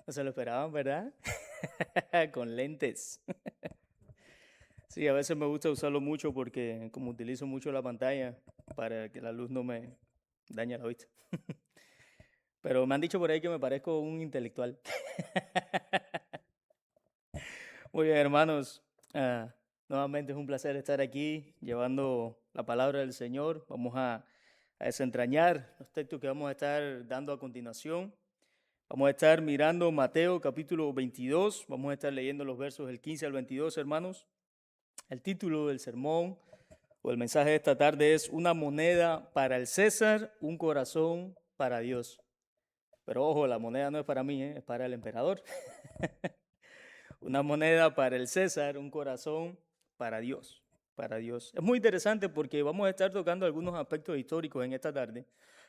No se lo esperaban, ¿verdad? Con lentes. Sí, a veces me gusta usarlo mucho porque como utilizo mucho la pantalla para que la luz no me dañe la vista. Pero me han dicho por ahí que me parezco un intelectual. Muy bien, hermanos. ah, Nuevamente es un placer estar aquí llevando la palabra del Señor. Vamos a desentrañar los textos que vamos a estar dando a continuación. Vamos a estar mirando Mateo capítulo 22. Vamos a estar leyendo los versos del 15 al 22, hermanos. El título del sermón o el mensaje de esta tarde es Una moneda para el César, un corazón para Dios. Pero ojo, la moneda no es para mí, es para el emperador. Una moneda para el César, un corazón para Dios. Para Dios. Es muy interesante porque vamos a estar tocando algunos aspectos históricos en esta tarde,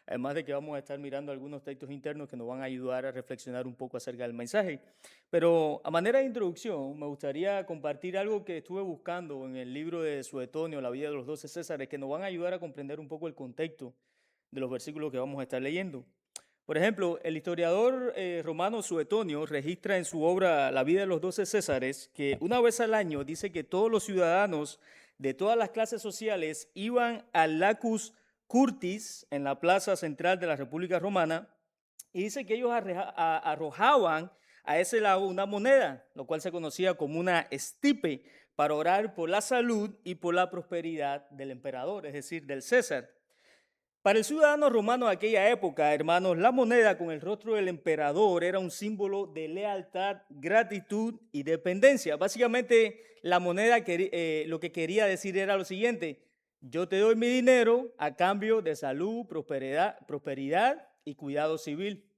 además de que vamos a estar mirando algunos textos internos que nos van a ayudar a reflexionar un poco acerca del mensaje. Pero a manera de introducción, me gustaría compartir algo que estuve buscando en el libro de Suetonio, La vida de los 12 Césares, que nos van a ayudar a comprender un poco el contexto de los versículos que vamos a estar leyendo. Por ejemplo, el historiador romano Suetonio registra en su obra La vida de los 12 Césares que una vez al año dice que todos los ciudadanos de todas las clases sociales iban al Lacus Curtis en la plaza central de la República Romana y dice que ellos arrojaban a ese lago una moneda, lo cual se conocía como una stipe, para orar por la salud y por la prosperidad del emperador, es decir, del César. Para el ciudadano romano de aquella época, hermanos, la moneda con el rostro del emperador era un símbolo de lealtad, gratitud y dependencia. Básicamente, la moneda lo que quería decir era lo siguiente: yo te doy mi dinero a cambio de salud, prosperidad y cuidado civil.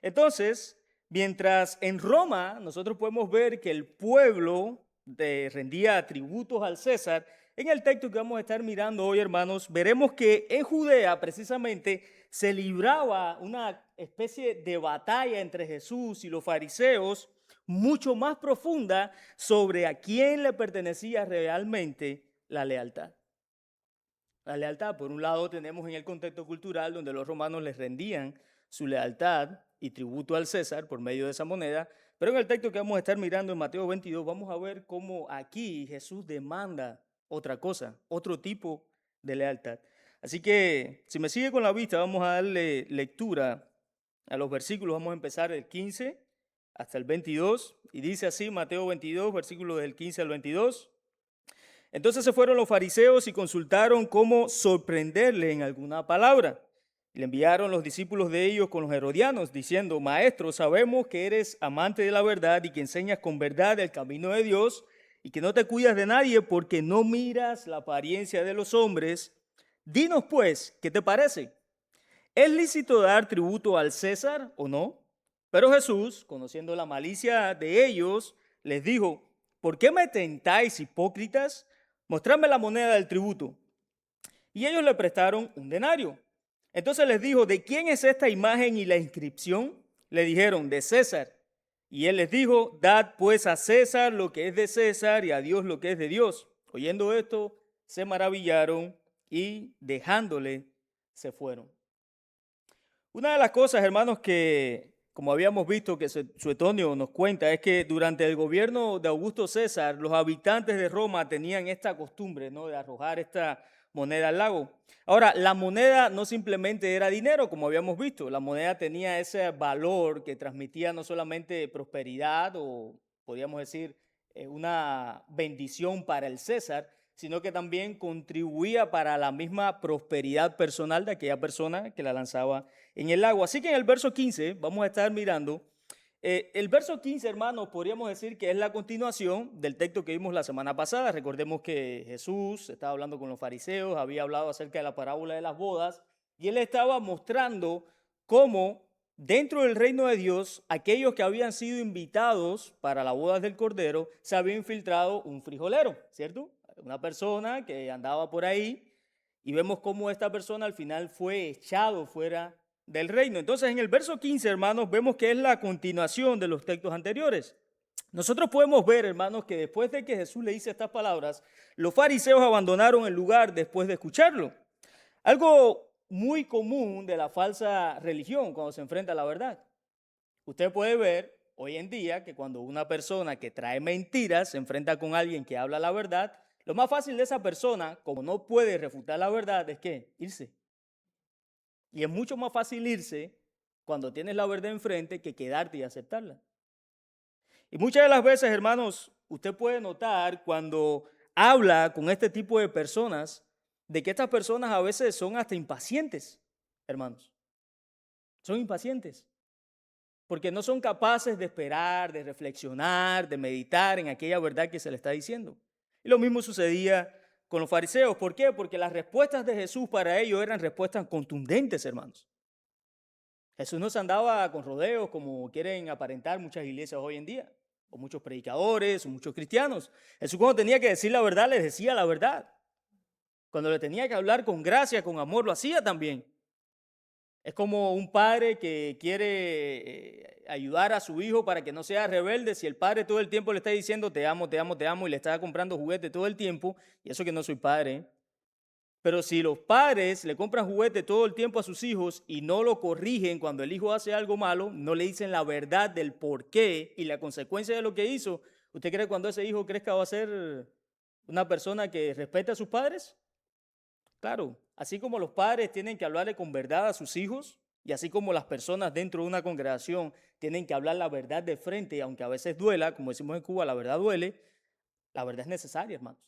Entonces, mientras en Roma nosotros podemos ver que el pueblo rendía tributos al César, en el texto que vamos a estar mirando hoy, hermanos, veremos que en Judea precisamente se libraba una especie de batalla entre Jesús y los fariseos mucho más profunda sobre a quién le pertenecía realmente la lealtad. La lealtad, por un lado, tenemos en el contexto cultural donde los romanos les rendían su lealtad y tributo al César por medio de esa moneda, pero en el texto que vamos a estar mirando en Mateo 22 vamos a ver cómo aquí Jesús demanda otra cosa, otro tipo de lealtad. Así que si me sigue con la vista, vamos a darle lectura a los versículos. Vamos a empezar el 15 hasta el 22 y dice así Mateo 22, versículos del 15 al 22. Entonces se fueron los fariseos y consultaron cómo sorprenderle en alguna palabra. Le enviaron los discípulos de ellos con los herodianos, diciendo: Maestro, sabemos que eres amante de la verdad y que enseñas con verdad el camino de Dios y que no te cuidas de nadie porque no miras la apariencia de los hombres. Dinos pues, ¿qué te parece? ¿Es lícito dar tributo al César o no? Pero Jesús, conociendo la malicia de ellos, les dijo: ¿por qué me tentáis, hipócritas? Mostradme la moneda del tributo. Y ellos le prestaron un denario. Entonces les dijo: ¿de quién es esta imagen y la inscripción? Le dijeron: de César. Y él les dijo: dad pues a César lo que es de César y a Dios lo que es de Dios. Oyendo esto, se maravillaron y dejándole, se fueron. Una de las cosas, hermanos, que como habíamos visto que Suetonio nos cuenta, es que durante el gobierno de Augusto César, los habitantes de Roma tenían esta costumbre, ¿no?, de arrojar esta moneda al lago. Ahora, la moneda no simplemente era dinero, como habíamos visto, la moneda tenía ese valor que transmitía no solamente prosperidad o, podríamos decir, una bendición para el César, sino que también contribuía para la misma prosperidad personal de aquella persona que la lanzaba en el lago. Así que en el verso 15 vamos a estar mirando. El verso 15, hermanos, podríamos decir que es la continuación del texto que vimos la semana pasada. Recordemos que Jesús estaba hablando con los fariseos, había hablado acerca de la parábola de las bodas y él estaba mostrando cómo dentro del reino de Dios, aquellos que habían sido invitados para la boda del Cordero, se había infiltrado un frijolero, ¿cierto? Una persona que andaba por ahí y vemos cómo esta persona al final fue echado fuera del reino. Entonces, en el verso 15, hermanos, vemos que es la continuación de los textos anteriores. Nosotros podemos ver, hermanos, que después de que Jesús le dice estas palabras, los fariseos abandonaron el lugar después de escucharlo. Algo muy común de la falsa religión cuando se enfrenta a la verdad. Usted puede ver hoy en día que cuando una persona que trae mentiras se enfrenta con alguien que habla la verdad, lo más fácil de esa persona, como no puede refutar la verdad, es que irse. Y es mucho más fácil irse cuando tienes la verdad enfrente que quedarte y aceptarla. Y muchas de las veces, hermanos, usted puede notar cuando habla con este tipo de personas, de que estas personas a veces son hasta impacientes, hermanos. Son impacientes, porque no son capaces de esperar, de reflexionar, de meditar en aquella verdad que se le está diciendo. Y lo mismo sucedía con los fariseos. ¿Por qué? Porque las respuestas de Jesús para ellos eran respuestas contundentes, hermanos. Jesús no se andaba con rodeos como quieren aparentar muchas iglesias hoy en día, o muchos predicadores, o muchos cristianos. Jesús cuando tenía que decir la verdad, les decía la verdad. Cuando le tenía que hablar con gracia, con amor, lo hacía también. Es como un padre que quiere ayudar a su hijo para que no sea rebelde. Si el padre todo el tiempo le está diciendo te amo, te amo, te amo y le está comprando juguetes todo el tiempo, y eso que no soy padre, pero si los padres le compran juguetes todo el tiempo a sus hijos y no lo corrigen cuando el hijo hace algo malo, no le dicen la verdad del por qué y la consecuencia de lo que hizo, ¿usted cree que cuando ese hijo crezca va a ser una persona que respete a sus padres? Claro, así como los padres tienen que hablarle con verdad a sus hijos y así como las personas dentro de una congregación tienen que hablar la verdad de frente, y aunque a veces duela, como decimos en Cuba, la verdad duele, la verdad es necesaria, hermanos.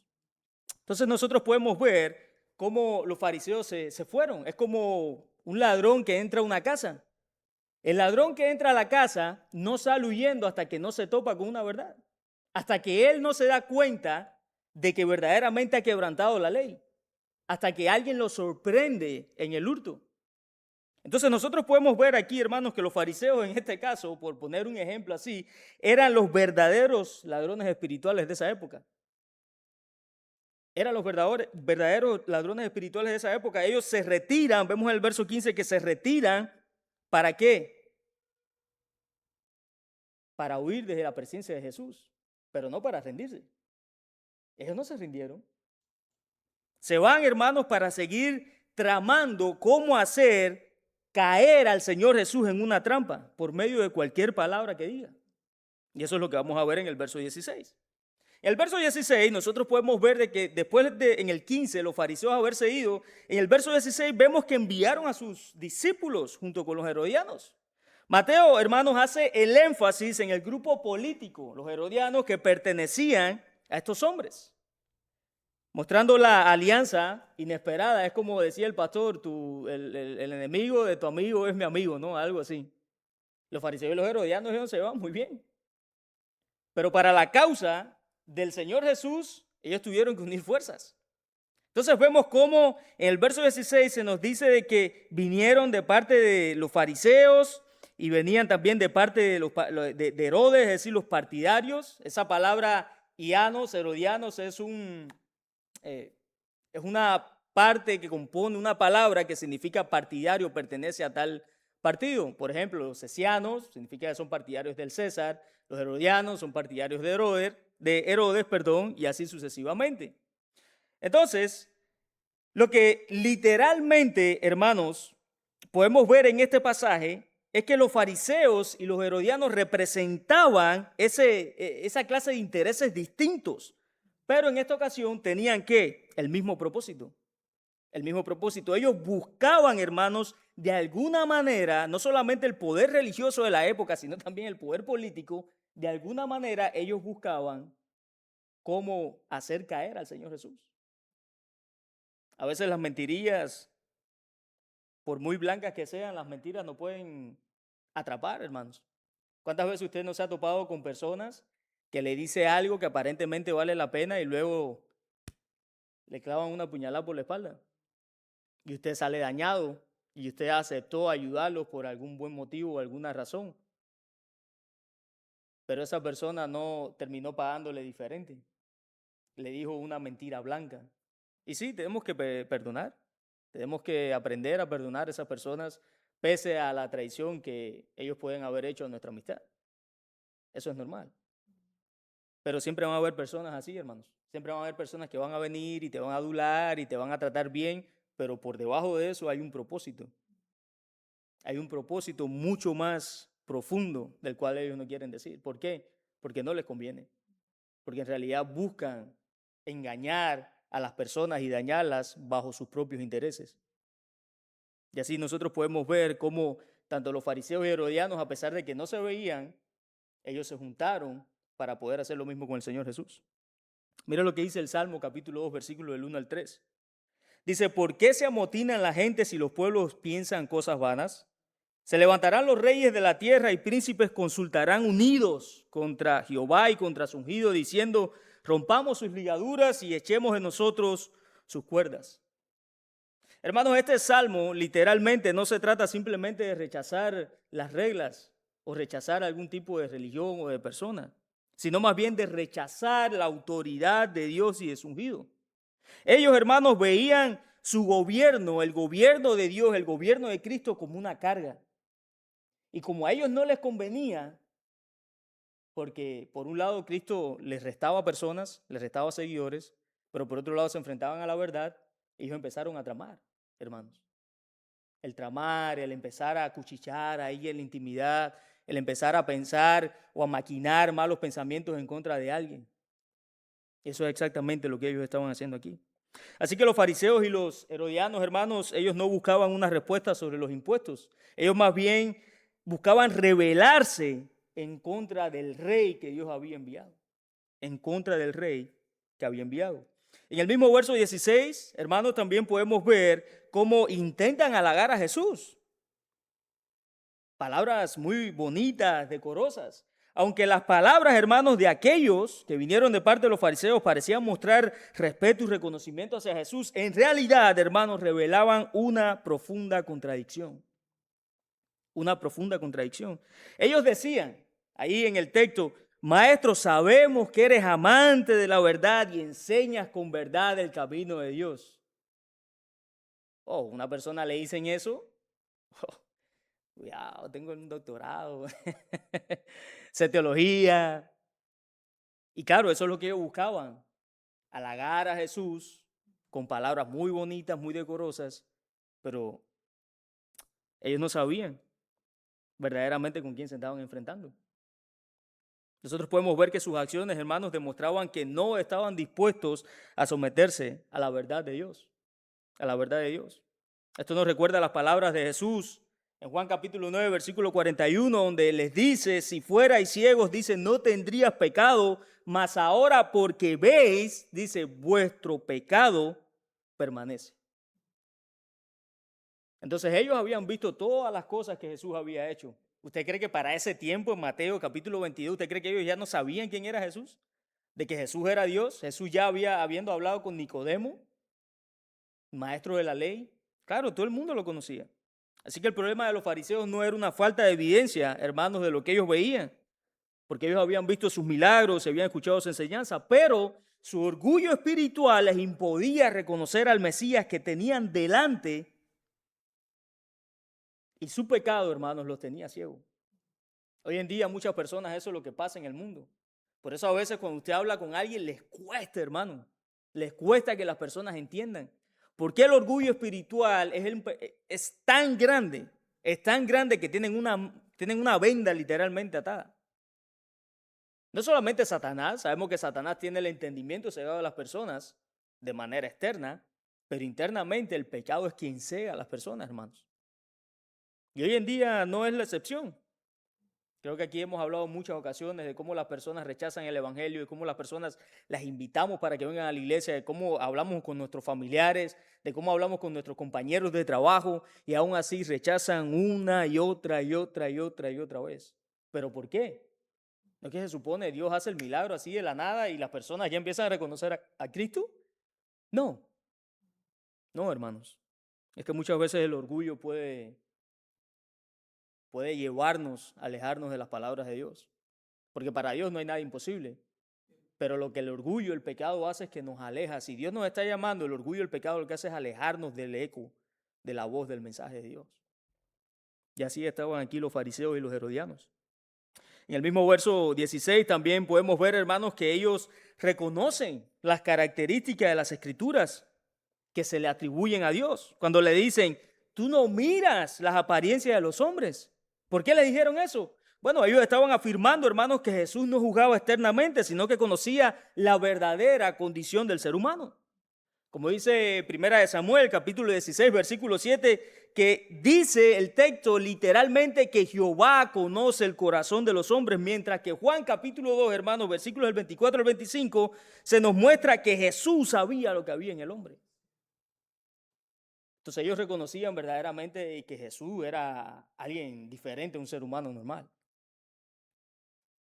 Entonces nosotros podemos ver cómo los fariseos se fueron. Es como un ladrón que entra a una casa. El ladrón que entra a la casa no sale huyendo hasta que no se topa con una verdad. Hasta que él no se da cuenta de que verdaderamente ha quebrantado la ley. Hasta que alguien lo sorprende en el hurto. Entonces nosotros podemos ver aquí, hermanos, que los fariseos en este caso, por poner un ejemplo así, eran los verdaderos ladrones espirituales de esa época. Eran los verdaderos ladrones espirituales de esa época. Ellos se retiran, vemos en el verso 15 que se retiran, ¿para qué? Para huir desde la presencia de Jesús, pero no para rendirse. Ellos no se rindieron. Se van, hermanos, para seguir tramando cómo hacer caer al Señor Jesús en una trampa por medio de cualquier palabra que diga. Y eso es lo que vamos a ver en el verso 16. En el verso 16 nosotros podemos ver de que después de en el 15 los fariseos haberse ido, en el verso 16 vemos que enviaron a sus discípulos junto con los herodianos. Mateo, hermanos, hace el énfasis en el grupo político, los herodianos que pertenecían a estos hombres, mostrando la alianza inesperada. Es como decía el pastor, el enemigo de tu amigo es mi amigo, ¿no? Algo así. Los fariseos y los herodianos ellos se van muy bien. Pero para la causa del Señor Jesús, ellos tuvieron que unir fuerzas. Entonces vemos cómo en el verso 16 se nos dice de que vinieron de parte de los fariseos y venían también de parte de Herodes, es decir, los partidarios. Esa palabra ianos, herodianos, es una parte que compone una palabra que significa partidario, pertenece a tal partido. Por ejemplo, los cesianos significa que son partidarios del César, los herodianos son partidarios de Herodes, y así sucesivamente. Entonces, lo que literalmente, hermanos, podemos ver en este pasaje es que los fariseos y los herodianos representaban esa clase de intereses distintos, pero en esta ocasión tenían ¿qué? El mismo propósito. El mismo propósito. Ellos buscaban, hermanos, de alguna manera, no solamente el poder religioso de la época, sino también el poder político. De alguna manera ellos buscaban cómo hacer caer al Señor Jesús. A veces las mentirillas, por muy blancas que sean, las mentiras no pueden atrapar, hermanos. ¿Cuántas veces usted no se ha topado con personas que le dice algo que aparentemente vale la pena y luego le clavan una puñalada por la espalda? Y usted sale dañado y usted aceptó ayudarlos por algún buen motivo o alguna razón. Pero esa persona no terminó pagándole diferente. Le dijo una mentira blanca. Y sí, tenemos que perdonar. Tenemos que aprender a perdonar a esas personas pese a la traición que ellos pueden haber hecho a nuestra amistad. Eso es normal. Pero siempre van a haber personas así, hermanos. Siempre van a haber personas que van a venir y te van a adular y te van a tratar bien, pero por debajo de eso hay un propósito. Hay un propósito mucho más profundo del cual ellos no quieren decir. ¿Por qué? Porque no les conviene. Porque en realidad buscan engañar a las personas y dañarlas bajo sus propios intereses. Y así nosotros podemos ver cómo tanto los fariseos y herodianos, a pesar de que no se veían, ellos se juntaron para poder hacer lo mismo con el Señor Jesús. Mira lo que dice el Salmo capítulo 2, versículo del 1 al 3. Dice, ¿por qué se amotinan la gente si los pueblos piensan cosas vanas? Se levantarán los reyes de la tierra y príncipes consultarán unidos contra Jehová y contra su ungido, diciendo, rompamos sus ligaduras y echemos en nosotros sus cuerdas. Hermanos, este salmo literalmente no se trata simplemente de rechazar las reglas o rechazar algún tipo de religión o de persona, sino más bien de rechazar la autoridad de Dios y de su ungido. Ellos, hermanos, veían su gobierno, el gobierno de Dios, el gobierno de Cristo como una carga. Y como a ellos no les convenía, porque por un lado Cristo les restaba personas, les restaba seguidores, pero por otro lado se enfrentaban a la verdad, ellos empezaron a tramar, hermanos. El tramar, el empezar a cuchichear ahí en la intimidad, el empezar a pensar o a maquinar malos pensamientos en contra de alguien. Eso es exactamente lo que ellos estaban haciendo aquí. Así que los fariseos y los herodianos, hermanos, ellos no buscaban una respuesta sobre los impuestos. Ellos más bien buscaban rebelarse en contra del rey que Dios había enviado. En contra del rey que había enviado. En el mismo verso 16, hermanos, también podemos ver cómo intentan halagar a Jesús. Palabras muy bonitas, decorosas. Aunque las palabras, hermanos, de aquellos que vinieron de parte de los fariseos parecían mostrar respeto y reconocimiento hacia Jesús, en realidad, hermanos, revelaban una profunda contradicción. Una profunda contradicción. Ellos decían, ahí en el texto, maestro, sabemos que eres amante de la verdad y enseñas con verdad el camino de Dios. Oh, una persona le dicen eso. Oh, cuidado, tengo un doctorado. Sé teología. Y claro, eso es lo que ellos buscaban. Halagar a Jesús con palabras muy bonitas, muy decorosas, pero ellos no sabían verdaderamente con quién se estaban enfrentando. Nosotros podemos ver que sus acciones, hermanos, demostraban que no estaban dispuestos a someterse a la verdad de Dios, a la verdad de Dios. Esto nos recuerda las palabras de Jesús en Juan capítulo 9, versículo 41, donde les dice, si fuerais ciegos, dice, no tendrías pecado, mas ahora porque veis, dice, vuestro pecado permanece. Entonces ellos habían visto todas las cosas que Jesús había hecho. ¿Usted cree que para ese tiempo, en Mateo capítulo 22, usted cree que ellos ya no sabían quién era Jesús? De que Jesús era Dios. Jesús ya habiendo hablado con Nicodemo, maestro de la ley. Claro, todo el mundo lo conocía. Así que el problema de los fariseos no era una falta de evidencia, hermanos, de lo que ellos veían, porque ellos habían visto sus milagros, habían escuchado su enseñanza, pero su orgullo espiritual les impedía reconocer al Mesías que tenían delante. Y su pecado, hermanos, los tenía ciegos. Hoy en día muchas personas eso es lo que pasa en el mundo. Por eso a veces cuando usted habla con alguien les cuesta, hermano. Les cuesta que las personas entiendan. Porque el orgullo espiritual es tan grande que tienen una venda literalmente atada. No solamente Satanás, sabemos que Satanás tiene el entendimiento cegado de las personas de manera externa, pero internamente el pecado es quien cega a las personas, hermanos. Y hoy en día no es la excepción. Creo que aquí hemos hablado en muchas ocasiones de cómo las personas rechazan el evangelio, de cómo las personas las invitamos para que vengan a la iglesia, de cómo hablamos con nuestros familiares, de cómo hablamos con nuestros compañeros de trabajo y aún así rechazan una y otra vez. ¿Pero por qué? ¿No es que se supone Dios hace el milagro así de la nada y las personas ya empiezan a reconocer a Cristo? No, hermanos. Es que muchas veces el orgullo puede llevarnos a alejarnos de las palabras de Dios. Porque para Dios no hay nada imposible. Pero lo que el orgullo, el pecado hace es que nos aleja. Si Dios nos está llamando, el orgullo, el pecado lo que hace es alejarnos del eco de la voz del mensaje de Dios. Y así estaban aquí los fariseos y los herodianos. En el mismo verso 16 también podemos ver, hermanos, que ellos reconocen las características de las escrituras que se le atribuyen a Dios. Cuando le dicen, tú no miras las apariencias de los hombres, ¿Por qué le dijeron eso? Bueno, ellos estaban afirmando, hermanos, que Jesús no juzgaba externamente, sino que conocía la verdadera condición del ser humano. Como dice Primera de Samuel, capítulo 16, versículo 7, que dice el texto literalmente que Jehová conoce el corazón de los hombres, mientras que Juan capítulo 2, hermanos, versículos del 24 al 25, se nos muestra que Jesús sabía lo que había en el hombre. Entonces ellos reconocían verdaderamente que Jesús era alguien diferente a un ser humano normal.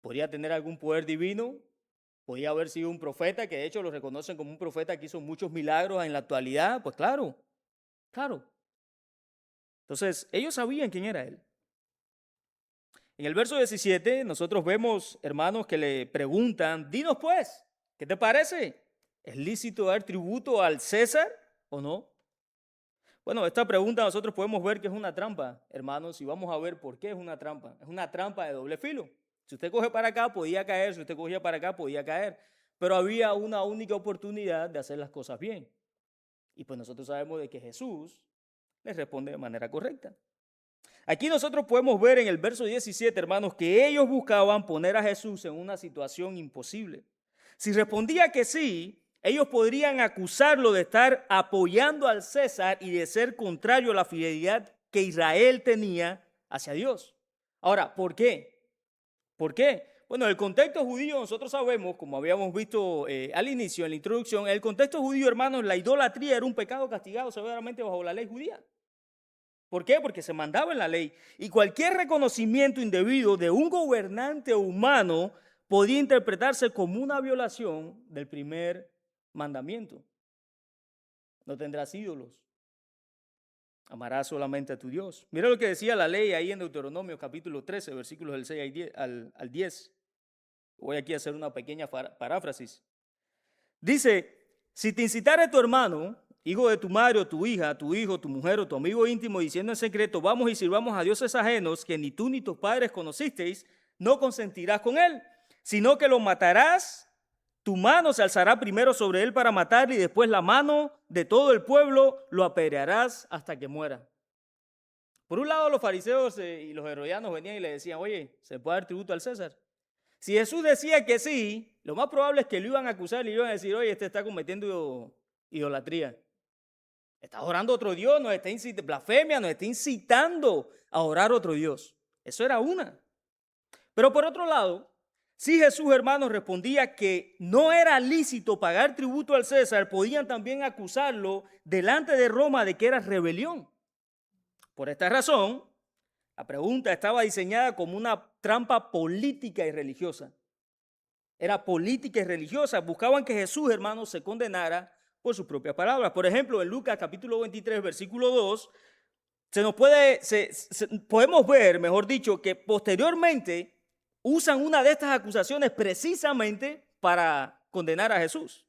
Podría tener algún poder divino, podía haber sido un profeta, que de hecho lo reconocen como un profeta que hizo muchos milagros en la actualidad. Pues claro, claro. Entonces ellos sabían quién era él. En el verso 17 nosotros vemos, hermanos, que le preguntan, dinos pues, ¿qué te parece? ¿Es lícito dar tributo al César o no? Bueno, esta pregunta nosotros podemos ver que es una trampa, hermanos, y vamos a ver por qué es una trampa. Es una trampa de doble filo. Si usted coge para acá, podía caer. Si usted cogía para acá, podía caer. Pero había una única oportunidad de hacer las cosas bien. Y pues nosotros sabemos de que Jesús les responde de manera correcta. Aquí nosotros podemos ver en el verso 17, hermanos, que ellos buscaban poner a Jesús en una situación imposible. Si respondía que sí, ellos podrían acusarlo de estar apoyando al César y de ser contrario a la fidelidad que Israel tenía hacia Dios. Ahora, ¿por qué? ¿Por qué? Bueno, el contexto judío, nosotros sabemos, como habíamos visto al inicio, en la introducción, el contexto judío, hermanos, la idolatría era un pecado castigado severamente bajo la ley judía. ¿Por qué? Porque se mandaba en la ley. Y cualquier reconocimiento indebido de un gobernante humano podía interpretarse como una violación del primer mandamiento. No tendrás ídolos. Amarás solamente a tu Dios. Mira lo que decía la ley ahí en Deuteronomio capítulo 13, versículos del 6 al 10. Voy aquí a hacer una pequeña paráfrasis. Dice, si te incitare tu hermano, hijo de tu madre o tu hija, tu hijo, tu mujer o tu amigo íntimo, diciendo en secreto, vamos y sirvamos a dioses ajenos que ni tú ni tus padres conocisteis, no consentirás con él, sino que lo matarás. Tu mano se alzará primero sobre él para matarle y después la mano de todo el pueblo lo apedrearás hasta que muera. Por un lado, los fariseos y los herodianos venían y le decían, oye, ¿se puede dar tributo al César? Si Jesús decía que sí, lo más probable es que lo iban a acusar y le iban a decir, oye, este está cometiendo idolatría. Está orando a otro Dios, nos está incitando, blasfemia, nos está incitando a orar a otro Dios. Eso era una. Pero por otro lado, si Jesús, hermanos, respondía que no era lícito pagar tributo al César, podían también acusarlo delante de Roma de que era rebelión. Por esta razón, la pregunta estaba diseñada como una trampa política y religiosa. Era política y religiosa. Buscaban que Jesús, hermanos, se condenara por sus propias palabras. Por ejemplo, en Lucas capítulo 23, versículo 2, podemos ver, mejor dicho, que posteriormente usan una de estas acusaciones precisamente para condenar a Jesús.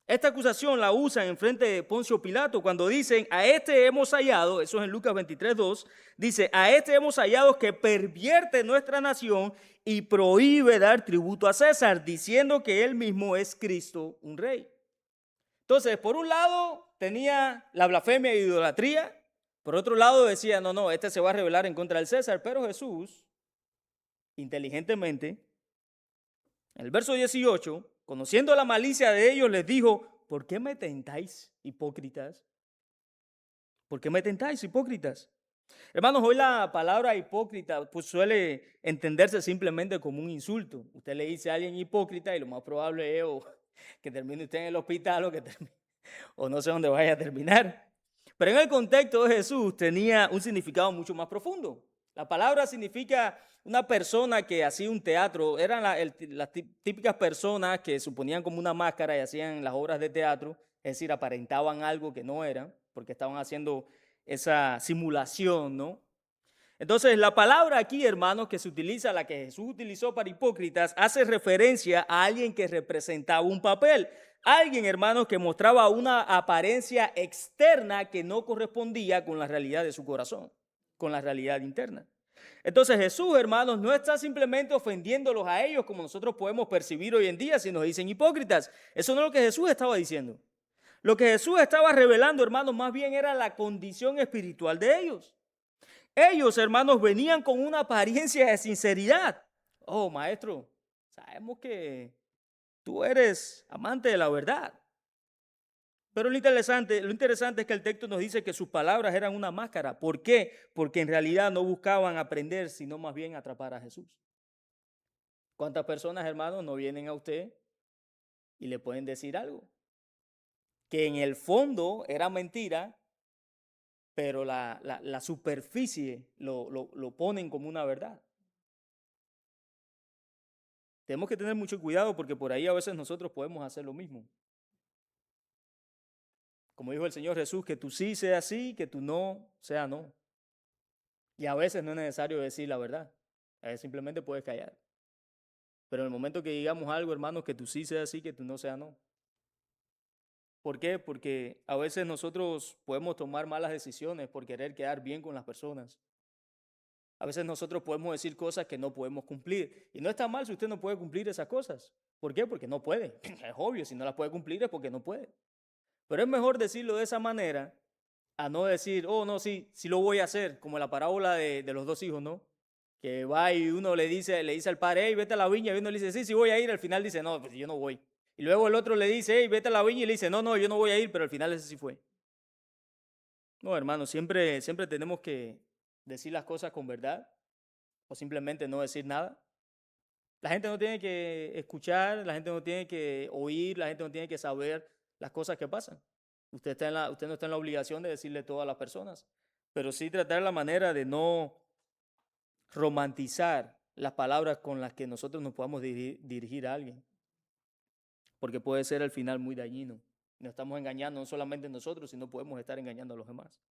Esta acusación la usan en frente de Poncio Pilato cuando dicen, a este hemos hallado, eso es en Lucas 23, 2, dice, a este hemos hallado que pervierte nuestra nación y prohíbe dar tributo a César, diciendo que él mismo es Cristo, un rey. Entonces, por un lado tenía la blasfemia e idolatría, por otro lado decía, no, este se va a rebelar en contra del César, pero Jesús, inteligentemente, en el verso 18, conociendo la malicia de ellos, les dijo, ¿por qué me tentáis, hipócritas? ¿Por qué me tentáis, hipócritas? Hermanos, hoy la palabra hipócrita pues, suele entenderse simplemente como un insulto. Usted le dice a alguien hipócrita y lo más probable es que termine usted en el hospital o no sé dónde vaya a terminar. Pero en el contexto de Jesús tenía un significado mucho más profundo. La palabra significa una persona que hacía un teatro. Eran las típicas personas que suponían como una máscara y hacían las obras de teatro. Es decir, aparentaban algo que no eran porque estaban haciendo esa simulación, ¿no? Entonces, la palabra aquí, hermanos, que se utiliza, la que Jesús utilizó para hipócritas, hace referencia a alguien que representaba un papel. Alguien, hermanos, que mostraba una apariencia externa que no correspondía con la realidad de su corazón, con la realidad interna. Entonces Jesús, hermanos, no está simplemente ofendiéndolos a ellos como nosotros podemos percibir hoy en día si nos dicen hipócritas. Eso no es lo que Jesús estaba diciendo. Lo que Jesús estaba revelando, hermanos, más bien era la condición espiritual de ellos. Ellos, hermanos, venían con una apariencia de sinceridad. Oh, maestro, sabemos que tú eres amante de la verdad. Pero lo interesante es que el texto nos dice que sus palabras eran una máscara. ¿Por qué? Porque en realidad no buscaban aprender, sino más bien atrapar a Jesús. ¿Cuántas personas, hermanos, no vienen a usted y le pueden decir algo que en el fondo era mentira, pero la superficie lo ponen como una verdad? Tenemos que tener mucho cuidado porque por ahí a veces nosotros podemos hacer lo mismo. Como dijo el Señor Jesús, que tú sí sea sí, que tú no sea no. Y a veces no es necesario decir la verdad. A veces simplemente puedes callar. Pero en el momento que digamos algo, hermanos, que tú sí sea sí, que tú no sea no. ¿Por qué? Porque a veces nosotros podemos tomar malas decisiones por querer quedar bien con las personas. A veces nosotros podemos decir cosas que no podemos cumplir. Y no está mal si usted no puede cumplir esas cosas. ¿Por qué? Porque no puede. Es obvio, si no las puede cumplir es porque no puede. Pero es mejor decirlo de esa manera a no decir, oh, no, sí, sí lo voy a hacer, como la parábola de los dos hijos, ¿no? Que va y uno le dice al padre, hey, vete a la viña, y uno le dice, sí, sí voy a ir, al final dice, no, pues yo no voy. Y luego el otro le dice, hey, vete a la viña, y le dice, no, no, yo no voy a ir, pero al final ese sí fue. No, hermano, siempre tenemos que decir las cosas con verdad o simplemente no decir nada. La gente no tiene que escuchar, la gente no tiene que oír, la gente no tiene que saber las cosas que pasan. Usted no está en la obligación de decirle todo a las personas, pero sí tratar la manera de no romantizar las palabras con las que nosotros nos podamos dirigir a alguien, porque puede ser al final muy dañino. Nos estamos engañando no solamente nosotros, sino podemos estar engañando a los demás.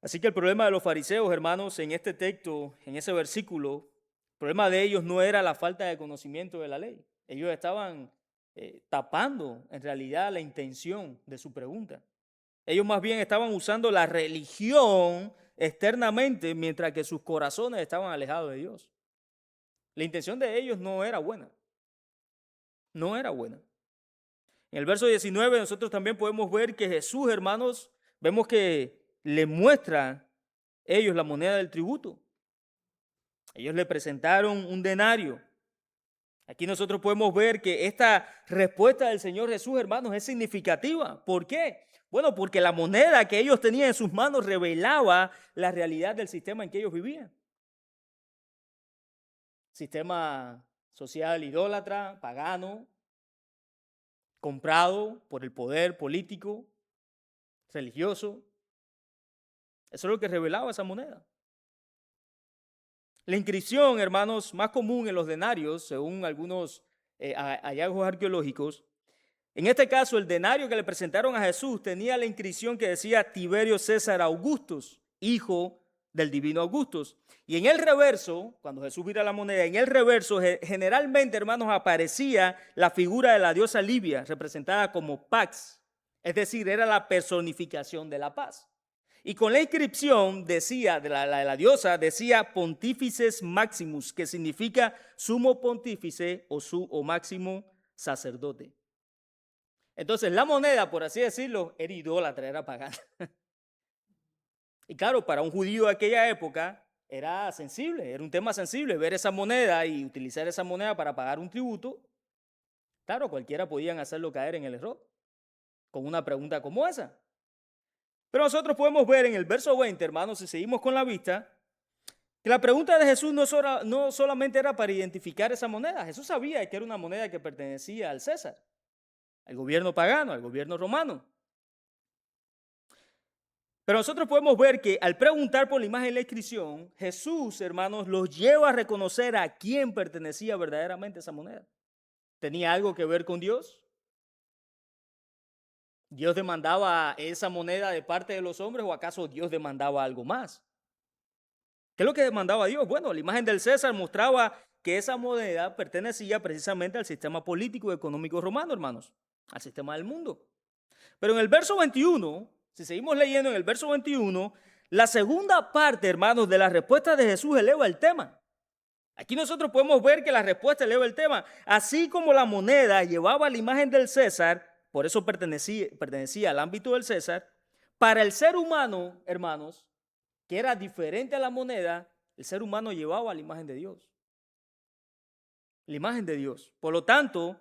Así que el problema de los fariseos, hermanos, en este texto, en ese versículo, el problema de ellos no era la falta de conocimiento de la ley. Ellos estaban tapando en realidad la intención de su pregunta. Ellos más bien estaban usando la religión externamente, mientras que sus corazones estaban alejados de Dios. La intención de ellos no era buena. No era buena. En el verso 19 nosotros también podemos ver que Jesús, hermanos, vemos que le muestra ellos la moneda del tributo. Ellos le presentaron un denario. Aquí nosotros podemos ver que esta respuesta del Señor Jesús, hermanos, es significativa. ¿Por qué? Bueno, porque la moneda que ellos tenían en sus manos revelaba la realidad del sistema en que ellos vivían. Sistema social idólatra, pagano, comprado por el poder político, religioso. Eso es lo que revelaba esa moneda. La inscripción, hermanos, más común en los denarios, según algunos hallazgos arqueológicos, en este caso el denario que le presentaron a Jesús tenía la inscripción que decía Tiberio César Augustus, hijo del divino Augustus. Y en el reverso, cuando Jesús mira la moneda, en el reverso generalmente, hermanos, aparecía la figura de la diosa Libia, representada como Pax, es decir, era la personificación de la paz. Y con la inscripción decía, de la diosa, decía Pontífices Maximus, que significa sumo pontífice o máximo sacerdote. Entonces la moneda, por así decirlo, era idólatra, era pagana. Y claro, para un judío de aquella época era sensible, era un tema sensible ver esa moneda y utilizar esa moneda para pagar un tributo. Claro, cualquiera podían hacerlo caer en el error con una pregunta como esa. Pero nosotros podemos ver en el verso 20, hermanos, si seguimos con la vista, que la pregunta de Jesús no solamente era para identificar esa moneda. Jesús sabía que era una moneda que pertenecía al César, al gobierno pagano, al gobierno romano. Pero nosotros podemos ver que al preguntar por la imagen de la inscripción, Jesús, hermanos, los lleva a reconocer a quién pertenecía verdaderamente esa moneda. ¿Tenía algo que ver con Dios? ¿Dios demandaba esa moneda de parte de los hombres o acaso Dios demandaba algo más? ¿Qué es lo que demandaba Dios? Bueno, la imagen del César mostraba que esa moneda pertenecía precisamente al sistema político y económico romano, hermanos, al sistema del mundo. Pero en el verso 21, si seguimos leyendo en el verso 21, la segunda parte, hermanos, de la respuesta de Jesús eleva el tema. Aquí nosotros podemos ver que la respuesta eleva el tema. Así como la moneda llevaba la imagen del César, por eso pertenecía al ámbito del César, para el ser humano, hermanos, que era diferente a la moneda, el ser humano llevaba la imagen de Dios. La imagen de Dios. Por lo tanto,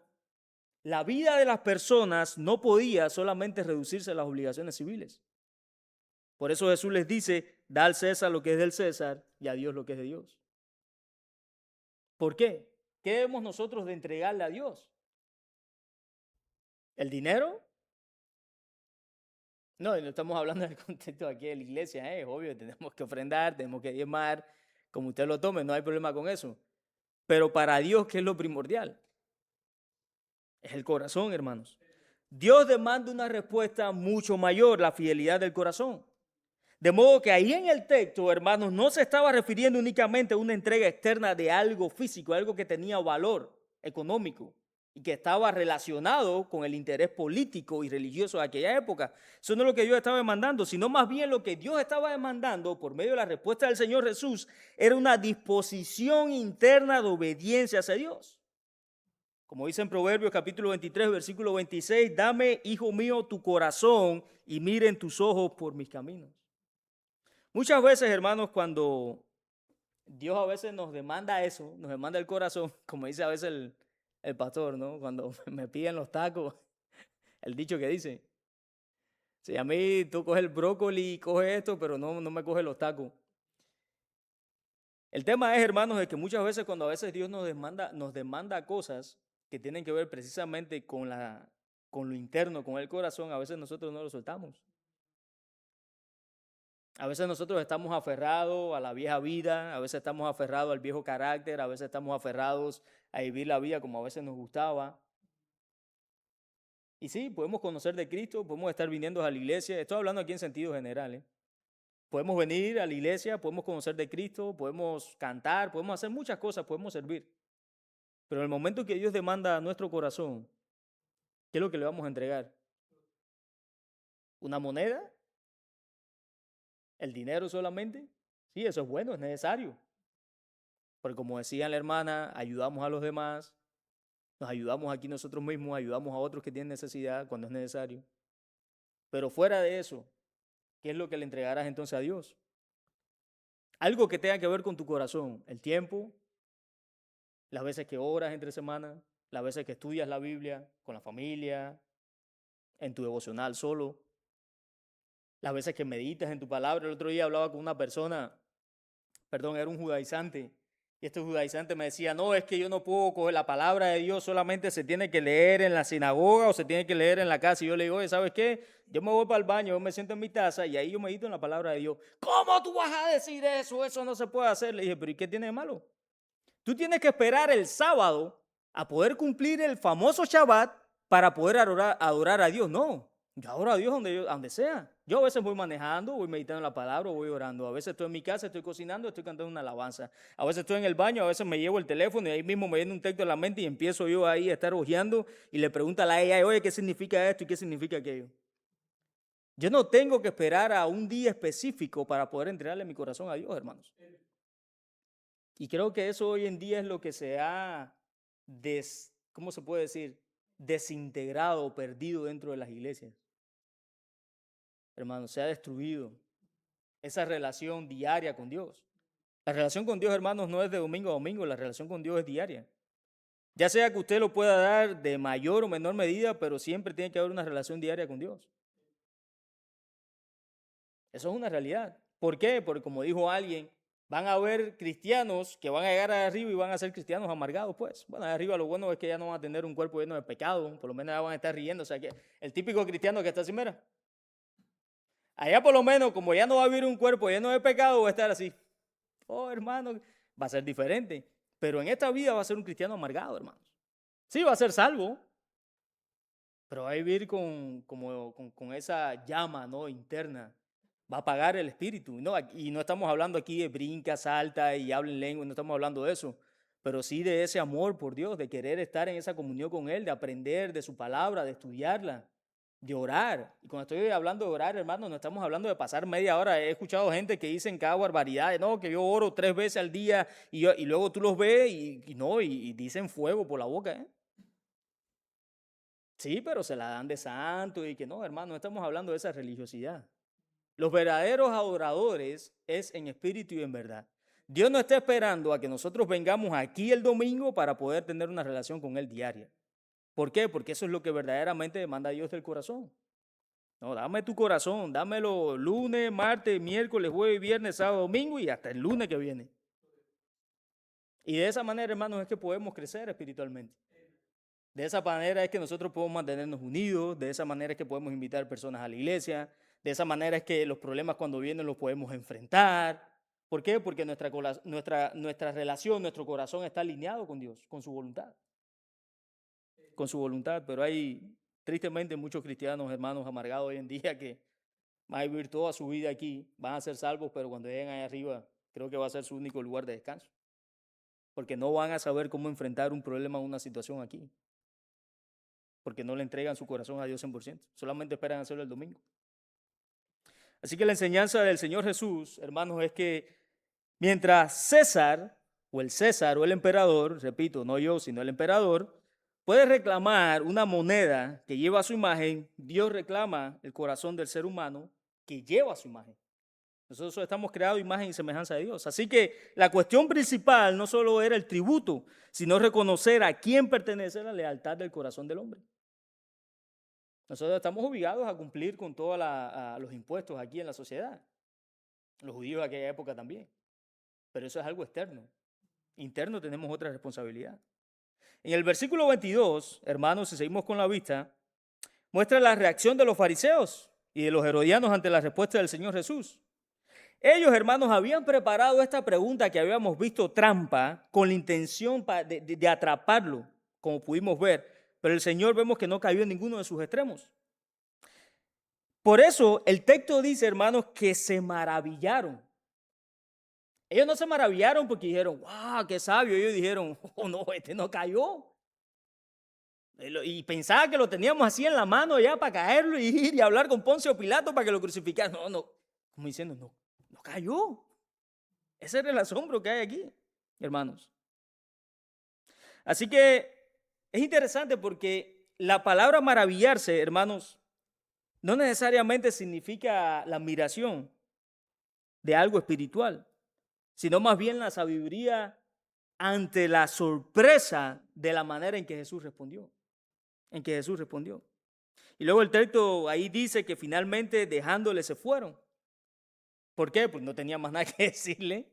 la vida de las personas no podía solamente reducirse a las obligaciones civiles. Por eso Jesús les dice, da al César lo que es del César y a Dios lo que es de Dios. ¿Por qué? ¿Qué debemos nosotros de entregarle a Dios? ¿El dinero? No, no estamos hablando del contexto aquí de la iglesia, es obvio, tenemos que ofrendar, tenemos que diezmar, como usted lo tome, no hay problema con eso. Pero para Dios, ¿qué es lo primordial? Es el corazón, hermanos. Dios demanda una respuesta mucho mayor, la fidelidad del corazón. De modo que ahí en el texto, hermanos, no se estaba refiriendo únicamente a una entrega externa de algo físico, algo que tenía valor económico y que estaba relacionado con el interés político y religioso de aquella época. Eso no es lo que Dios estaba demandando, sino más bien lo que Dios estaba demandando por medio de la respuesta del Señor Jesús era una disposición interna de obediencia hacia Dios. Como dice en Proverbios capítulo 23, versículo 26, dame, hijo mío, tu corazón y miren tus ojos por mis caminos. Muchas veces, hermanos, cuando Dios a veces nos demanda eso, nos demanda el corazón, como dice a veces el pastor, ¿no? Cuando me piden los tacos, el dicho que dice, si a mí tú coges el brócoli y coges esto, pero no me coges los tacos. El tema es, hermanos, de que muchas veces cuando a veces Dios nos demanda cosas que tienen que ver precisamente con lo interno, con el corazón, a veces nosotros no lo soltamos. A veces nosotros estamos aferrados a la vieja vida, a veces estamos aferrados al viejo carácter, a veces estamos aferrados a vivir la vida como a veces nos gustaba. Y sí, podemos conocer de Cristo, podemos estar viniendo a la iglesia, estoy hablando aquí en sentido general, ¿eh? Podemos venir a la iglesia, podemos conocer de Cristo, podemos cantar, podemos hacer muchas cosas, podemos servir. Pero en el momento que Dios demanda a nuestro corazón, ¿qué es lo que le vamos a entregar? ¿Una moneda? ¿El dinero solamente? Sí, eso es bueno, es necesario. Porque como decía la hermana, ayudamos a los demás, nos ayudamos aquí nosotros mismos, ayudamos a otros que tienen necesidad cuando es necesario. Pero fuera de eso, ¿qué es lo que le entregarás entonces a Dios? Algo que tenga que ver con tu corazón, el tiempo, las veces que oras entre semana, las veces que estudias la Biblia con la familia, en tu devocional solo, las veces que meditas en tu palabra. El otro día hablaba con una persona, perdón, era un judaizante, y este judaizante me decía, no, es que yo no puedo coger la palabra de Dios, solamente se tiene que leer en la sinagoga o se tiene que leer en la casa. Y yo le digo, oye, ¿sabes qué? Yo me voy para el baño, yo me siento en mi taza y ahí yo medito en la palabra de Dios. ¿Cómo tú vas a decir eso? Eso no se puede hacer. Le dije, pero ¿y qué tiene de malo? Tú tienes que esperar el sábado a poder cumplir el famoso Shabbat para poder adorar a Dios. No, yo adoro a Dios donde sea. Yo a veces voy manejando, voy meditando en la palabra, voy orando. A veces estoy en mi casa, estoy cocinando, estoy cantando una alabanza. A veces estoy en el baño, a veces me llevo el teléfono y ahí mismo me viene un texto en la mente y empiezo yo ahí a estar hojeando y le pregunto a la AI, oye, ¿qué significa esto y qué significa aquello? Yo no tengo que esperar a un día específico para poder entregarle mi corazón a Dios, hermanos. Y creo que eso hoy en día es lo que se ha, ¿cómo se puede decir? Desintegrado, perdido dentro de las iglesias. Hermanos, se ha destruido esa relación diaria con Dios. La relación con Dios, hermanos, no es de domingo a domingo, la relación con Dios es diaria. Ya sea que usted lo pueda dar de mayor o menor medida, pero siempre tiene que haber una relación diaria con Dios. Eso es una realidad. ¿Por qué? Porque como dijo alguien, van a haber cristianos que van a llegar arriba y van a ser cristianos amargados, pues. Bueno, arriba lo bueno es que ya no van a tener un cuerpo lleno de pecado, por lo menos ya van a estar riendo. O sea, que el típico cristiano que está así, mira. Allá por lo menos, como ya no va a vivir un cuerpo lleno de pecado, va a estar así. Oh, hermano, va a ser diferente. Pero en esta vida va a ser un cristiano amargado, hermanos. Sí, va a ser salvo, pero va a vivir con esa llama, ¿no?, interna. Va a apagar el espíritu. No, y no estamos hablando aquí de brinca, salta y habla en lengua, no estamos hablando de eso. Pero sí de ese amor por Dios, de querer estar en esa comunión con Él, de aprender de su palabra, de estudiarla, de orar. Y cuando estoy hablando de orar, hermano, no estamos hablando de pasar media hora. He escuchado gente que dicen cada barbaridad, no, que yo oro 3 veces al día y luego tú los ves y dicen fuego por la boca, ¿eh? Sí, pero se la dan de santo y que no, hermano, no estamos hablando de esa religiosidad. Los verdaderos adoradores es en espíritu y en verdad. Dios no está esperando a que nosotros vengamos aquí el domingo para poder tener una relación con Él diaria. ¿Por qué? Porque eso es lo que verdaderamente demanda Dios del corazón. No, dame tu corazón, dámelo lunes, martes, miércoles, jueves, viernes, sábado, domingo y hasta el lunes que viene. Y de esa manera, hermanos, es que podemos crecer espiritualmente. De esa manera es que nosotros podemos mantenernos unidos, de esa manera es que podemos invitar personas a la iglesia, de esa manera es que los problemas cuando vienen los podemos enfrentar. ¿Por qué? Porque nuestra relación, nuestro corazón está alineado con Dios, con su voluntad. Con su voluntad, pero hay tristemente muchos cristianos, hermanos, amargados hoy en día que van a vivir toda su vida aquí, van a ser salvos, pero cuando lleguen ahí arriba, creo que va a ser su único lugar de descanso. Porque no van a saber cómo enfrentar un problema o una situación aquí. Porque no le entregan su corazón a Dios 100%. Solamente esperan hacerlo el domingo. Así que la enseñanza del Señor Jesús, hermanos, es que mientras César o el emperador, repito, no yo, sino el emperador, puede reclamar una moneda que lleva su imagen, Dios reclama el corazón del ser humano que lleva su imagen. Nosotros estamos creados imagen y semejanza de Dios. Así que la cuestión principal no solo era el tributo, sino reconocer a quién pertenece la lealtad del corazón del hombre. Nosotros estamos obligados a cumplir con todos los impuestos aquí en la sociedad. Los judíos de aquella época también. Pero eso es algo externo. Interno tenemos otra responsabilidad. En el versículo 22, hermanos, si seguimos con la vista, muestra la reacción de los fariseos y de los herodianos ante la respuesta del Señor Jesús. Ellos, hermanos, habían preparado esta pregunta que habíamos visto trampa con la intención de atraparlo, como pudimos ver, pero el Señor vemos que no cayó en ninguno de sus extremos. Por eso el texto dice, hermanos, que se maravillaron. Ellos no se maravillaron porque dijeron, wow, qué sabio. Ellos dijeron, oh no, este no cayó. Y pensaba que lo teníamos así en la mano ya para caerlo y ir y hablar con Poncio Pilato para que lo crucificaran. No, no, como diciendo, no cayó. Ese es el asombro que hay aquí, hermanos. Así que es interesante porque la palabra maravillarse, hermanos, no necesariamente significa la admiración de algo espiritual, sino más bien la sabiduría ante la sorpresa de la manera en que Jesús respondió. Y luego el texto ahí dice que finalmente dejándole se fueron. ¿Por qué? Pues no tenía más nada que decirle.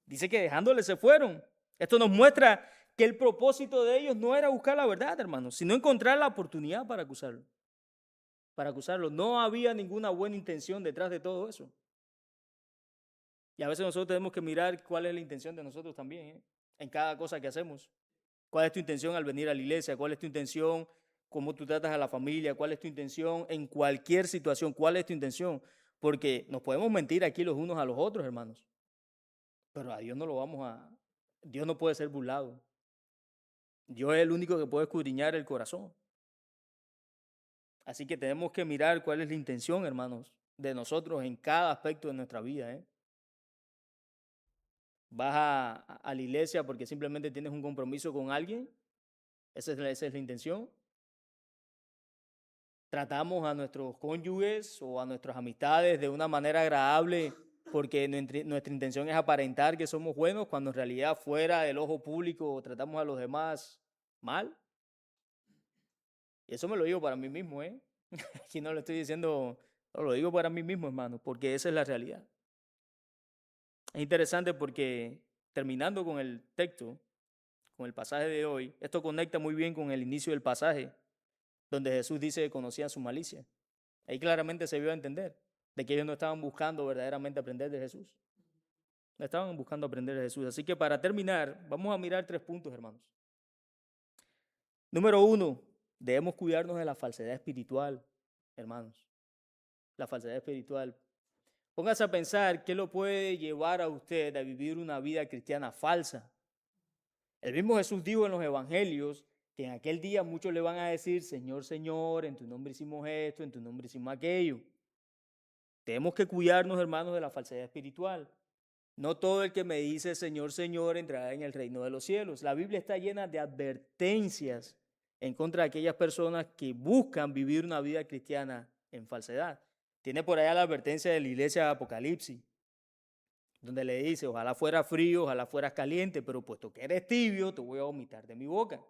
Dice que dejándole se fueron. Esto nos muestra que el propósito de ellos no era buscar la verdad, hermanos, sino encontrar la oportunidad para acusarlo. No había ninguna buena intención detrás de todo eso. Y a veces nosotros tenemos que mirar cuál es la intención de nosotros también, en cada cosa que hacemos. ¿Cuál es tu intención al venir a la iglesia? ¿Cuál es tu intención cómo tú tratas a la familia? ¿Cuál es tu intención en cualquier situación? ¿Cuál es tu intención? Porque nos podemos mentir aquí los unos a los otros, hermanos. Pero a Dios Dios no puede ser burlado. Dios es el único que puede escudriñar el corazón. Así que tenemos que mirar cuál es la intención, hermanos, de nosotros en cada aspecto de nuestra vida. ¿Vas a la iglesia porque simplemente tienes un compromiso con alguien? Esa es la intención. Tratamos a nuestros cónyuges o a nuestras amistades de una manera agradable porque nuestra intención es aparentar que somos buenos cuando en realidad fuera del ojo público tratamos a los demás mal. Y eso me lo digo para mí mismo, Aquí no lo estoy diciendo, no, lo digo para mí mismo, hermano, porque esa es la realidad. Es interesante porque terminando con el texto, con el pasaje de hoy, esto conecta muy bien con el inicio del pasaje, donde Jesús dice que conocían su malicia. Ahí claramente se vio a entender de que ellos no estaban buscando verdaderamente aprender de Jesús. No estaban buscando aprender de Jesús. Así que para terminar, vamos a mirar 3 puntos, hermanos. Número 1, debemos cuidarnos de la falsedad espiritual, hermanos. La falsedad espiritual. Póngase a pensar qué lo puede llevar a usted a vivir una vida cristiana falsa. El mismo Jesús dijo en los evangelios que en aquel día muchos le van a decir, Señor, Señor, en tu nombre hicimos esto, en tu nombre hicimos aquello. Tenemos que cuidarnos, hermanos, de la falsedad espiritual. No todo el que me dice Señor, Señor entrará en el reino de los cielos. La Biblia está llena de advertencias en contra de aquellas personas que buscan vivir una vida cristiana en falsedad. Tiene por allá la advertencia de la iglesia de Apocalipsis, donde le dice, ojalá fuera frío, ojalá fueras caliente, pero puesto que eres tibio, te voy a vomitar de mi boca.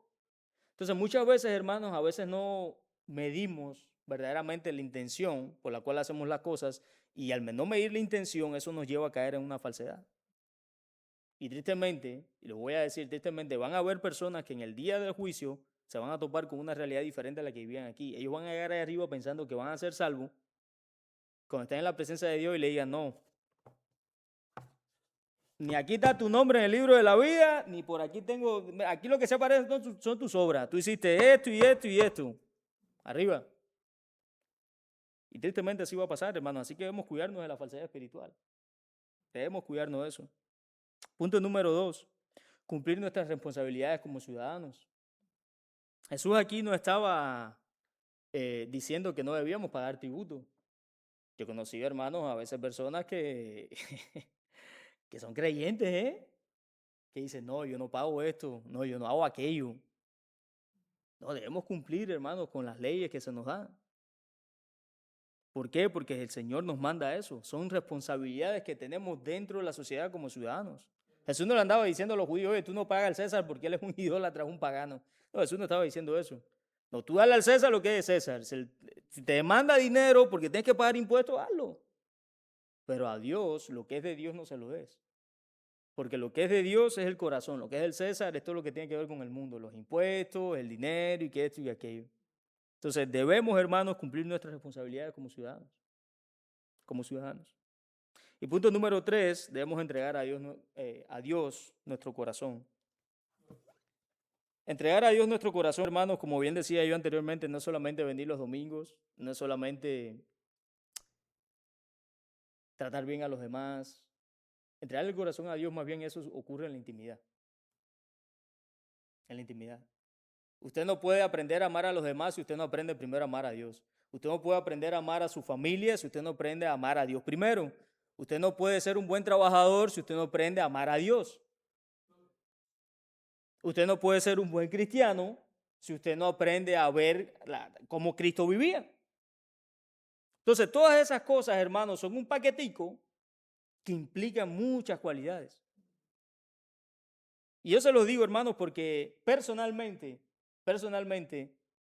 Entonces muchas veces, hermanos, a veces no medimos verdaderamente la intención por la cual hacemos las cosas y al no medir la intención, eso nos lleva a caer en una falsedad. Y tristemente, y lo voy a decir tristemente, van a haber personas que en el día del juicio se van a topar con una realidad diferente a la que vivían aquí. Ellos van a llegar ahí arriba pensando que van a ser salvos cuando estén en la presencia de Dios y le digan, no, ni aquí está tu nombre en el libro de la vida, ni por aquí tengo, aquí lo que se aparece son tus obras. Tú hiciste esto y esto y esto. Arriba. Y tristemente así va a pasar, hermano. Así que debemos cuidarnos de la falsedad espiritual. Debemos cuidarnos de eso. Punto número 2. Cumplir nuestras responsabilidades como ciudadanos. Jesús aquí no estaba diciendo que no debíamos pagar tributo. Yo conocí, hermanos, a veces personas que, que son creyentes, que dicen, no, yo no pago esto, no, yo no hago aquello. No, debemos cumplir, hermanos, con las leyes que se nos dan. ¿Por qué? Porque el Señor nos manda eso. Son responsabilidades que tenemos dentro de la sociedad como ciudadanos. Jesús no le andaba diciendo a los judíos, oye, tú no pagas al César porque él es un idólatra, un pagano. No, Jesús no estaba diciendo eso. No, tú dale al César lo que es César. Si te demanda dinero porque tienes que pagar impuestos, hazlo. Pero a Dios, lo que es de Dios no se lo des. Porque lo que es de Dios es el corazón. Lo que es del César es todo lo que tiene que ver con el mundo. Los impuestos, el dinero y que esto y aquello. Entonces debemos, hermanos, cumplir nuestras responsabilidades como ciudadanos. Como ciudadanos. Y punto número 3, debemos entregar a Dios nuestro corazón. Entregar a Dios nuestro corazón, hermanos, como bien decía yo anteriormente, no es solamente venir los domingos, no es solamente tratar bien a los demás. Entregar el corazón a Dios, más bien eso ocurre en la intimidad. En la intimidad. Usted no puede aprender a amar a los demás si usted no aprende primero a amar a Dios. Usted no puede aprender a amar a su familia si usted no aprende a amar a Dios primero. Usted no puede ser un buen trabajador si usted no aprende a amar a Dios. Usted no puede ser un buen cristiano si usted no aprende a ver cómo Cristo vivía. Entonces, todas esas cosas, hermanos, son un paquetico que implican muchas cualidades. Y yo se los digo, hermanos, porque personalmente,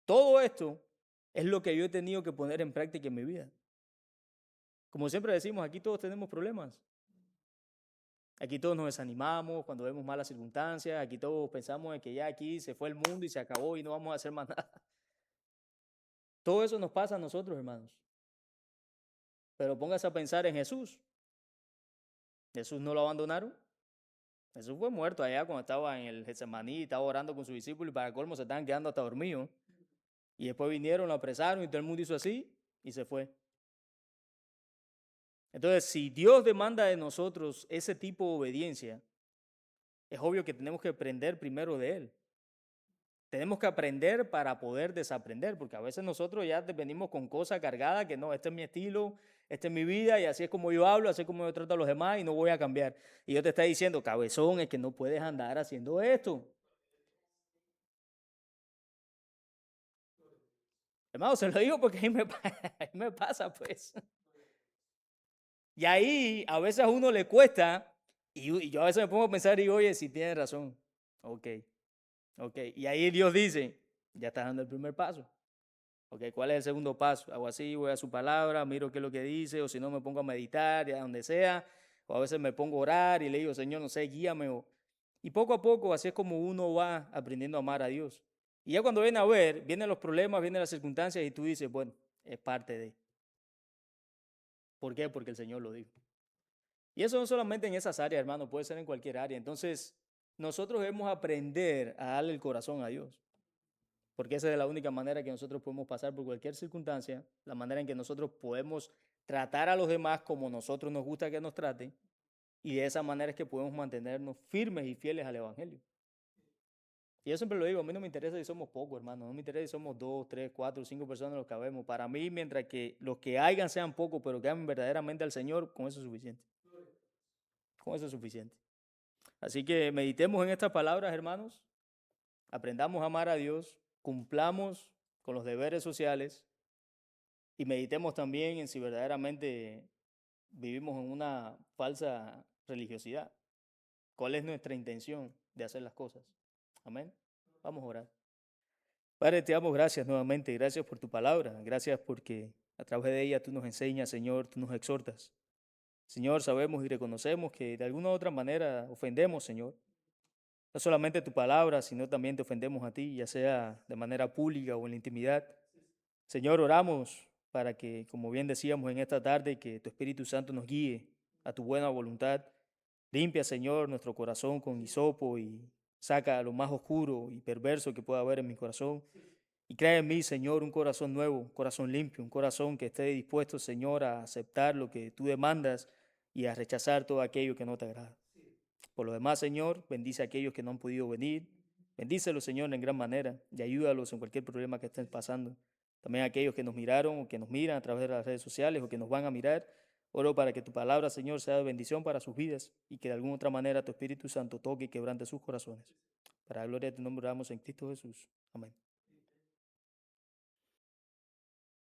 todo esto es lo que yo he tenido que poner en práctica en mi vida. Como siempre decimos, aquí todos tenemos problemas. Aquí todos nos desanimamos cuando vemos malas circunstancias. Aquí todos pensamos en que ya aquí se fue el mundo y se acabó y no vamos a hacer más nada. Todo eso nos pasa a nosotros, hermanos. Pero póngase a pensar en Jesús. Jesús no lo abandonaron. Jesús fue muerto allá cuando estaba en el Getsemaní, estaba orando con sus discípulos y para colmo se estaban quedando hasta dormidos. Y después vinieron, lo apresaron y todo el mundo hizo así y se fue. Entonces, si Dios demanda de nosotros ese tipo de obediencia, es obvio que tenemos que aprender primero de Él. Tenemos que aprender para poder desaprender, porque a veces nosotros ya venimos con cosas cargadas que no, este es mi estilo, esta es mi vida y así es como yo hablo, así es como yo trato a los demás y no voy a cambiar. Y yo te estoy diciendo, cabezón, es que no puedes andar haciendo esto. Hermano, se lo digo porque a mí a mí me pasa, pues. Y ahí a veces a uno le cuesta, y yo a veces me pongo a pensar y digo, oye, si tienes razón. Ok, ok. Y ahí Dios dice, ya estás dando el primer paso. Ok, ¿cuál es el segundo paso? Hago así, voy a su palabra, miro qué es lo que dice, o si no me pongo a meditar, ya donde sea, o a veces me pongo a orar y le digo, Señor, no sé, guíame. Y poco a poco, así es como uno va aprendiendo a amar a Dios. Y ya cuando viene a ver, vienen los problemas, vienen las circunstancias y tú dices, bueno, es parte de. ¿Por qué? Porque el Señor lo dijo. Y eso no solamente en esas áreas, hermano, puede ser en cualquier área. Entonces, nosotros debemos aprender a darle el corazón a Dios. Porque esa es la única manera que nosotros podemos pasar por cualquier circunstancia, la manera en que nosotros podemos tratar a los demás como nosotros nos gusta que nos traten, y de esa manera es que podemos mantenernos firmes y fieles al Evangelio. Y yo siempre lo digo, a mí no me interesa si somos pocos, hermano, no me interesa si somos 2, 3, 4, 5 personas los que habemos. Para mí, mientras que los que hayan sean pocos, pero que amen verdaderamente al Señor, con eso es suficiente. Con eso es suficiente. Así que meditemos en estas palabras, hermanos, aprendamos a amar a Dios, cumplamos con los deberes sociales y meditemos también en si verdaderamente vivimos en una falsa religiosidad. ¿Cuál es nuestra intención de hacer las cosas? Amén. Vamos a orar. Padre, te damos gracias nuevamente. Gracias por tu palabra. Gracias porque a través de ella tú nos enseñas, Señor, tú nos exhortas. Señor, sabemos y reconocemos que de alguna u otra manera ofendemos, Señor. No solamente tu palabra, sino también te ofendemos a ti, ya sea de manera pública o en la intimidad. Señor, oramos para que, como bien decíamos en esta tarde, que tu Espíritu Santo nos guíe a tu buena voluntad. Limpia, Señor, nuestro corazón con hisopo y saca lo más oscuro y perverso que pueda haber en mi corazón. Y crea en mí, Señor, un corazón nuevo, un corazón limpio, un corazón que esté dispuesto, Señor, a aceptar lo que tú demandas y a rechazar todo aquello que no te agrada. Por lo demás, Señor, bendice a aquellos que no han podido venir. Bendícelos, Señor, en gran manera y ayúdalos en cualquier problema que estén pasando. También a aquellos que nos miraron o que nos miran a través de las redes sociales o que nos van a mirar. Oro para que tu palabra, Señor, sea de bendición para sus vidas y que de alguna otra manera tu Espíritu Santo toque y quebrante sus corazones. Para la gloria de tu nombre oramos en Cristo Jesús. Amén.